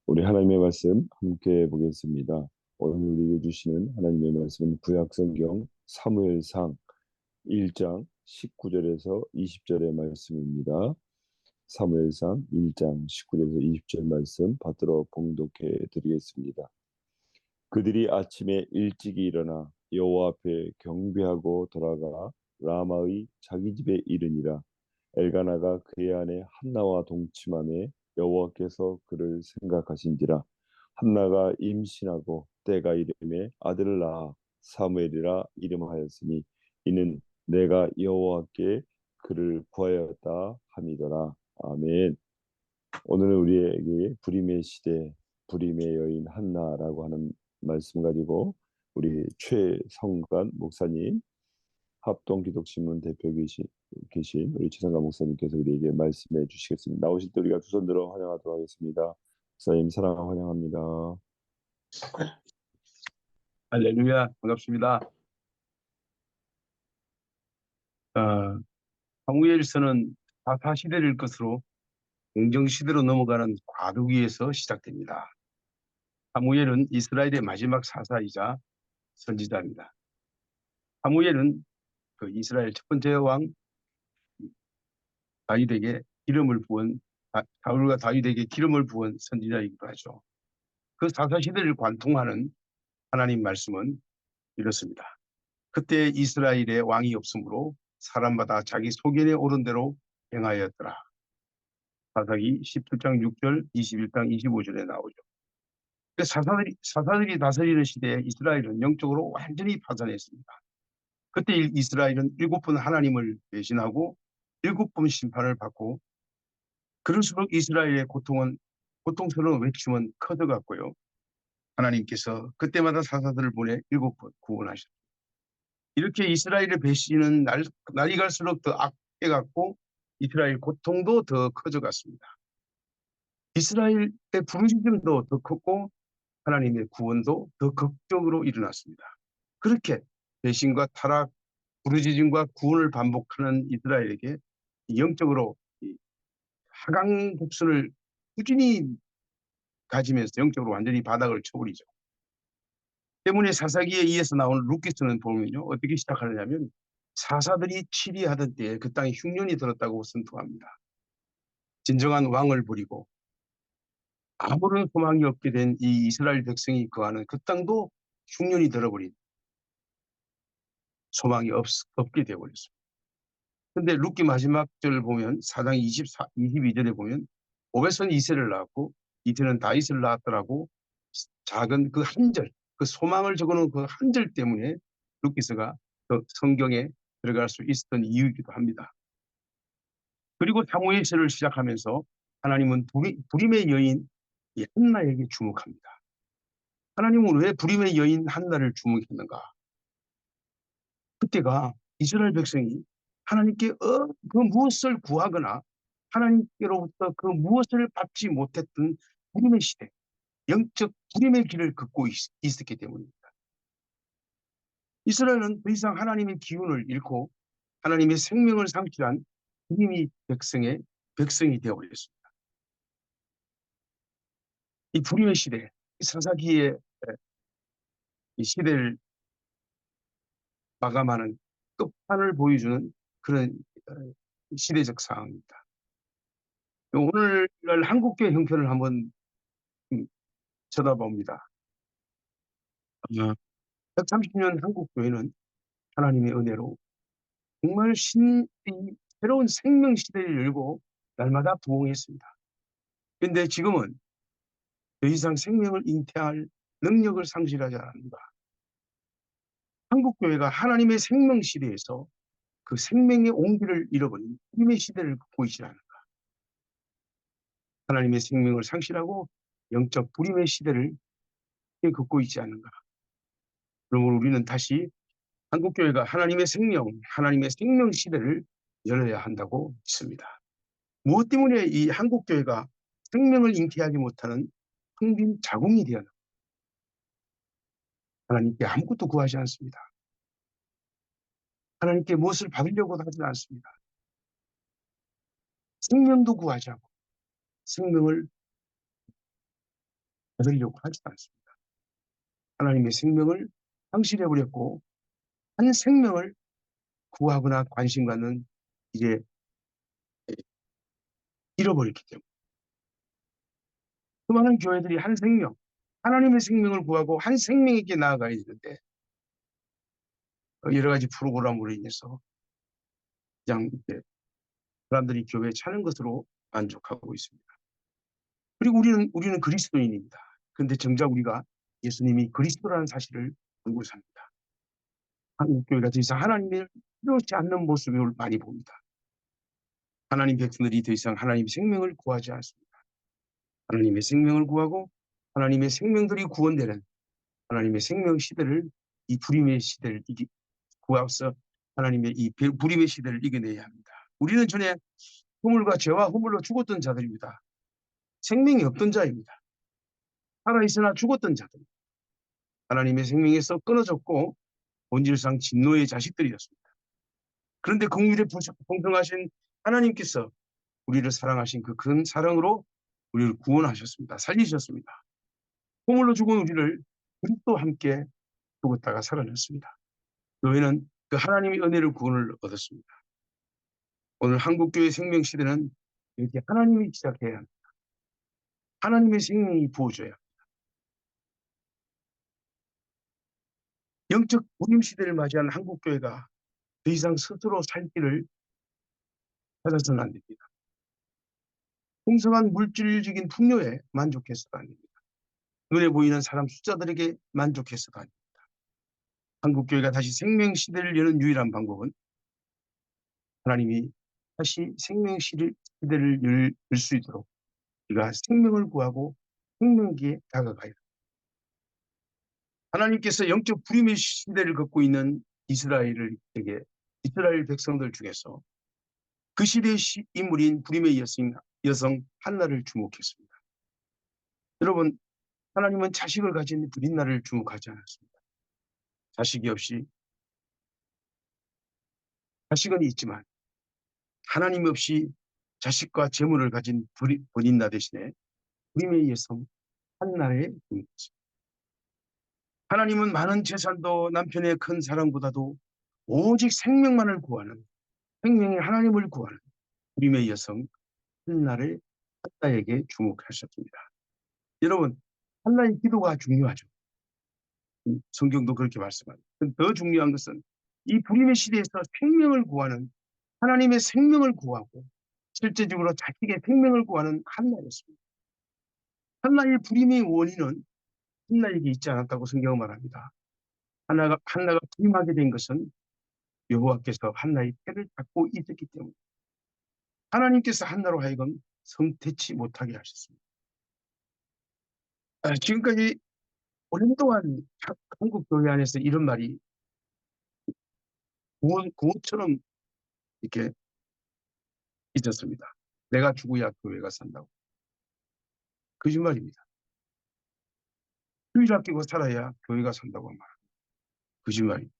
우리 하나님의 말씀 함께 보겠습니다. 오늘 우리에게 주시는 하나님의 말씀은 구약성경 사무엘상 1장 19절에서 20절의 말씀입니다. 사무엘상 1장 19절에서 20절 말씀 받들어 봉독해 드리겠습니다. 그들이 아침에 일찍이 일어나 여호와 앞에 경배하고 돌아가 라마의 자기 집에 이르니라. 엘가나가 그의 아내 한나와 동침하매 여호와께서 그를 생각하신지라. 한나가 임신하고 때가 이름에 아들을 낳아 사무엘이라 이름하였으니 이는 내가 여호와께 그를 구하였다 함이더라. 아멘. 오늘은 우리에게 부림의 시대, 부림의 여인 한나라고 하는 말씀 가지고 우리 최성관 목사님, 합동기독신문 대표 계신 우리 최성관 목사님께서 우리에게 말씀해 주시겠습니다. 나오실 때 우리가 두 손 들어 환영하도록 하겠습니다. 목사님 사랑 환영합니다. 할렐루야, 반갑습니다. 사무엘서는 사사 시대일 것으로 공정 시대로 넘어가는 과도기에서 시작됩니다. 사무엘은 이스라엘의 마지막 사사이자 선지자입니다. 사무엘은 그 이스라엘 첫 번째 왕 다윗에게 사울과 다윗에게 기름을 부은 선지자이기도 하죠. 그 사사 시대를 관통하는 하나님 말씀은 이렇습니다. 그때 이스라엘의 왕이 없으므로 사람마다 자기 소견에 오른 대로 행하였더라. 사사기 17장 6절, 21장 25절에 나오죠. 사사들이 다스리는 시대에 이스라엘은 영적으로 완전히 파산했습니다. 그때 이스라엘은 7번 하나님을 배신하고 7번 심판을 받고, 그럴수록 이스라엘의 고통스러운 외침은 커져갔고요. 하나님께서 그때마다 사사들을 보내 7번 구원하셨습니다. 이렇게 이스라엘의 배신은 날이 갈수록 더 악해갔고 이스라엘 고통도 더 커져갔습니다. 이스라엘의 부르짖음도 더 컸고 하나님의 구원도 더 극적으로 일어났습니다. 그렇게 배신과 타락, 부르짖음과 구원을 반복하는 이스라엘에게 영적으로 하강 곡선을 꾸준히 가지면서 영적으로 완전히 바닥을 쳐버리죠. 때문에 사사기에 이어서 나오는 룻기서는 보면요, 어떻게 시작하느냐면 사사들이 치리하던 때에 그 땅에 흉년이 들었다고 선포합니다. 진정한 왕을 버리고 아무런 소망이 없게 된 이 이스라엘 백성이 거하는 그 땅도 흉년이 들어버린 소망이 없게 되어버렸습니다. 그런데 룻기 마지막 절을 보면 4장 22절에 보면 오벳은 이세를 낳았고 이세는 다윗을 낳았더라고. 작은 그 한 절, 그 소망을 적어놓은 그 한 절 때문에 룻기서가 그 성경에 들어갈 수 있었던 이유이기도 합니다. 그리고 사무엘서를 시작하면서 하나님은 부림의 여인 이 한나에게 주목합니다. 하나님은 왜 부림의 여인 한나를 주목했는가? 그때가 이스라엘 백성이 하나님께 그 무엇을 구하거나 하나님께로부터 그 무엇을 받지 못했던 부림의 시대, 영적 부림의 길을 걷고 있었기 때문입니다. 이스라엘은 더 이상 하나님의 기운을 잃고 하나님의 생명을 상실한 부림의 백성이 되어버렸습니다. 이 부림의 시대, 사사기의 이 시대를 마감하는 끝판을 보여주는 그런 시대적 상황입니다. 오늘날 한국교회 형편을 한번 쳐다봅니다. 130년 한국교회는 하나님의 은혜로 정말 새로운 생명 시대를 열고 날마다 부흥했습니다. 그런데 지금은 더 이상 생명을 잉태할 능력을 상실하지 않는가. 한국교회가 하나님의 생명 시대에서 그 생명의 온기를 잃어버린 힘의 시대를 걷고 있지 않은가. 하나님의 생명을 상실하고 영적 불임의 시대를 걷고 있지 않은가. 그러므로 우리는 다시 한국교회가 하나님의 생명 시대를 열어야 한다고 믿습니다. 무엇 때문에 이 한국교회가 생명을 잉태하지 못하는 텅빈 자궁이 되었나? 하나님께 아무것도 구하지 않습니다. 하나님께 무엇을 받으려고 하지 않습니다. 생명도 구하지 않고 생명을 받으려고 하지 않습니다. 하나님의 생명을 상실해버렸고 한 생명을 구하거나 관심 갖는 이제 잃어버렸기 때문에 수많은 교회들이 한 생명, 하나님의 생명을 구하고 한 생명에게 나아가야 되는데 여러 가지 프로그램으로 인해서 그냥 이제 사람들이 교회에 차는 것으로 만족하고 있습니다. 그리고 우리는 그리스도인입니다. 그런데 정작 우리가 예수님이 그리스도라는 사실을 알고 삽니다. 한국 교회가 더 이상 하나님을 필요치 않는 모습을 많이 봅니다. 하나님 백성들이 더 이상 하나님의 생명을 구하지 않습니다. 하나님의 생명을 구하고 하나님의 생명들이 구원되는 하나님의 생명 시대를 이 불임의 시대를 구하서 하나님의 이 불임의 시대를 이겨내야 합니다. 우리는 전에 허물과 죄와 허물로 죽었던 자들입니다. 생명이 없던 자입니다. 살아있으나 죽었던 자들. 하나님의 생명에서 끊어졌고 본질상 진노의 자식들이었습니다. 그런데 긍휼에 풍성하신 하나님께서 우리를 사랑하신 그 큰 사랑으로 우리를 구원하셨습니다. 살리셨습니다. 허물로 죽은 우리를 그리스도와 함께 죽었다가 살아났습니다. 교회는 그 하나님의 은혜를 구원을 얻었습니다. 오늘 한국교회 생명시대는 이렇게 하나님이 시작해야 합니다. 하나님의 생명이 부어줘야 합니다. 영적 복임 시대를 맞이한 한국교회가 더 이상 스스로 살 길을 찾아서는 안 됩니다. 풍성한 물질적인 풍요에 만족해서도 안 됩니다. 눈에 보이는 사람 숫자들에게 만족해서도 안 됩니다. 한국교회가 다시 생명시대를 여는 유일한 방법은 하나님이 다시 생명시대를 열 수 있도록 우리가 생명을 구하고 생명기에 다가가야 합니다. 하나님께서 영적 불임의 시대를 겪고 있는 이스라엘 백성들 중에서 그 시대의 인물인 불임의 여성 한나를 주목했습니다. 여러분, 하나님은 자식을 가진 불임나를 주목하지 않았습니다. 자식은 있지만 하나님 없이 자식과 재물을 가진 불임나 대신에 불임의 여성 한나를 주목했습니다. 하나님은 많은 재산도 남편의 큰 사랑보다도 오직 생명만을 구하는 생명의 하나님을 구하는 불임의 여성 한나를 한나에게 주목하셨습니다. 여러분, 한나의 기도가 중요하죠. 성경도 그렇게 말씀합니다. 더 중요한 것은 이 불임의 시대에서 생명을 구하는 하나님의 생명을 구하고 실제적으로 자식의 생명을 구하는 한나였습니다. 한나의 불임의 원인은 한나에게 있지 않았다고 성경은 말합니다. 한나가 불임하게 된 것은 여호와께서 한나의 패를 잡고 있었기 때문에 하나님께서 한나로 하여금 성태치 못하게 하셨습니다. 지금까지 오랜 동안 한국 교회 안에서 이런 말이 구호처럼 이렇게 있었습니다. 내가 죽어야 교회가 산다고. 거짓말입니다. 주일 아끼고 살아야 교회가 산다고 말합니다. 거짓말입니다.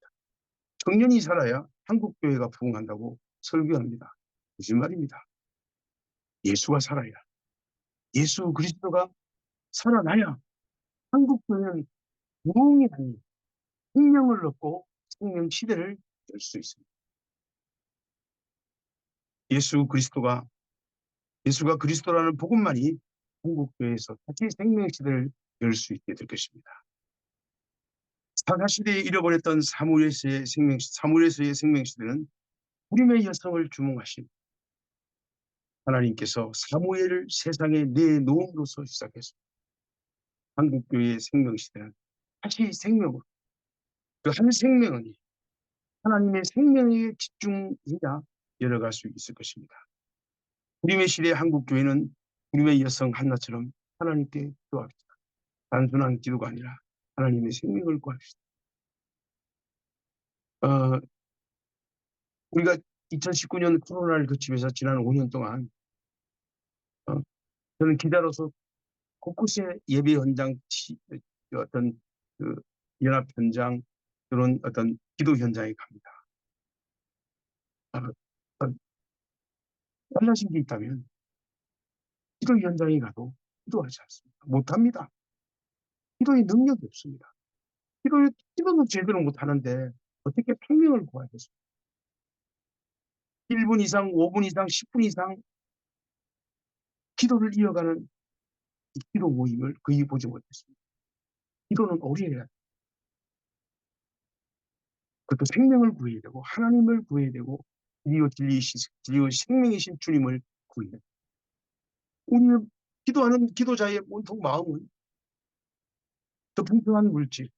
청년이 살아야 한국 교회가 부흥한다고 설교합니다. 거짓말입니다. 예수가 살아야, 예수 그리스도가 살아나야 한국 교회는 부흥이 아닌 생명을 얻고 생명 시대를 열 수 있습니다. 예수가 그리스도라는 복음만이 한국 교회에서 다시 생명 시대를 열 수 있게 될 것입니다. 사사 시대에 잃어버렸던 사무엘에서의 생명 시대는 불임의 여성을 주목하신 하나님께서 사무엘을 세상에 내놓음으로써 시작했습니다. 한국 교회의 생명 시대는 다시 생명으로 그 한 생명이 하나님의 생명에 집중해야 열어갈 수 있을 것입니다. 불임의 시대의 한국 교회는 불임의 여성 한나처럼 하나님께 기도합시다. 단순한 기도가 아니라 하나님의 생명을 구합시다. 우리가 2019년 코로나를 거치면서 지난 5년 동안 어, 저는 기자로서 곳곳에 예배 현장, 어떤 그 연합 현장, 그런 어떤 기도 현장에 갑니다. 달라진 게 있다면 기도 현장에 가도 기도하지 않습니다. 못합니다. 기도의 능력이 없습니다. 기도도 제대로 못하는데 어떻게 생명을 구하겠습니까? 1분 이상, 5분 이상, 10분 이상 기도를 이어가는 이 기도 모임을 거의 보지 못했습니다. 기도는 오래 해야 돼요. 그것도 생명을 구해야 되고 하나님을 구해야 되고 진리요 진리요 생명이신 주님을 구해야 돼요. 우리 기도하는 기도자의 온통 마음은 더 풍성한 물질,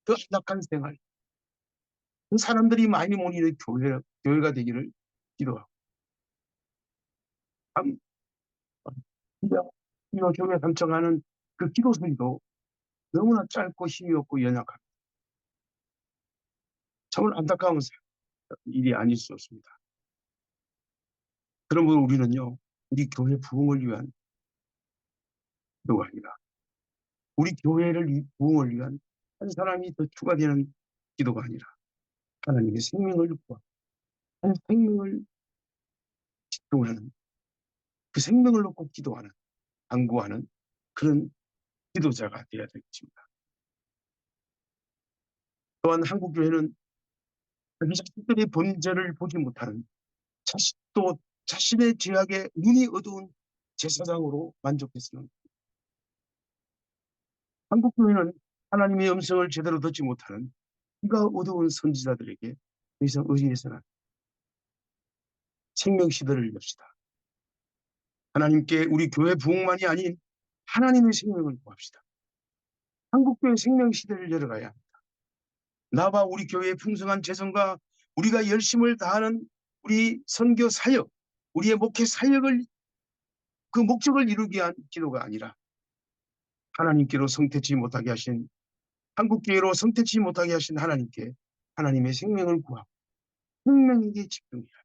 더 안락한 생활, 그 사람들이 많이 모이는 교회가 되기를 기도하고 참 진짜 이 교회 감청하는 그 기도 소리도 너무나 짧고 힘이 없고 연약합니다. 정말 안타까운 일이 아닐 수 없습니다. 그러므로 우리는요, 우리 교회 부흥을 위한 기도가 아니라 우리 교회를 부흥을 위한 한 사람이 더 추가되는 기도가 아니라 하나님의 생명을 구하고 한 생명을 집중하는 그 생명을 놓고 기도하는 간구하는 그런 지도자가 되어야 될 것입니다. 또한 한국 교회는 자기 자신들의 범죄를 보지 못하는 또 자신의 죄악에 눈이 어두운 제사장으로 만족했으나 한국 교회는 하나님의 음성을 제대로 듣지 못하는 귀가 어두운 선지자들에게 더 이상 의지해서는 생명 시대를 엽시다. 하나님께 우리 교회 부흥만이 아닌 하나님의 생명을 구합시다. 한국교회 생명 시대를 열어가야 합니다. 나와 우리 교회의 풍성한 재성과 우리가 열심을 다하는 우리 선교 사역, 우리의 목회 사역을 그 목적을 이루기 위한 기도가 아니라 하나님께로 성퇴치 못하게 하신 한국교회로 성퇴치 못하게 하신 하나님께 하나님의 생명을 구하고 생명에게 집중해야 합니다.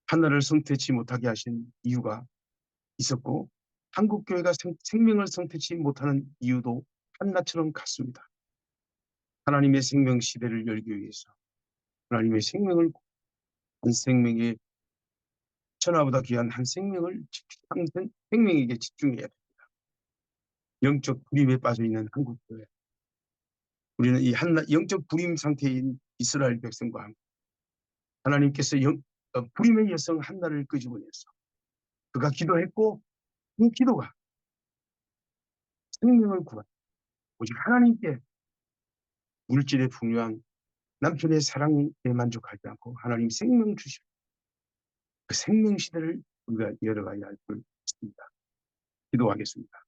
하나를 성퇴치 못하게 하신 이유가 있었고 한국교회가 생명을 성취치 못하는 이유도 한나처럼 같습니다. 하나님의 생명 시대를 열기 위해서 하나님의 생명을 한 생명의 천하보다 귀한 한 생명을 한 생명에게 집중해야 됩니다. 영적 불임에 빠져있는 한국교회, 우리는 이 영적 불임 상태인 이스라엘 백성과 함께 하나님께서 불임의 여성 한나를 끄집어내서 그가 기도했고 그 기도가 생명을 구한 오직 하나님께 물질에 풍요한 남편의 사랑에 만족하지 않고 하나님 생명 주시고 그 생명 시대를 우리가 열어가야 할 줄 믿습니다. 기도하겠습니다.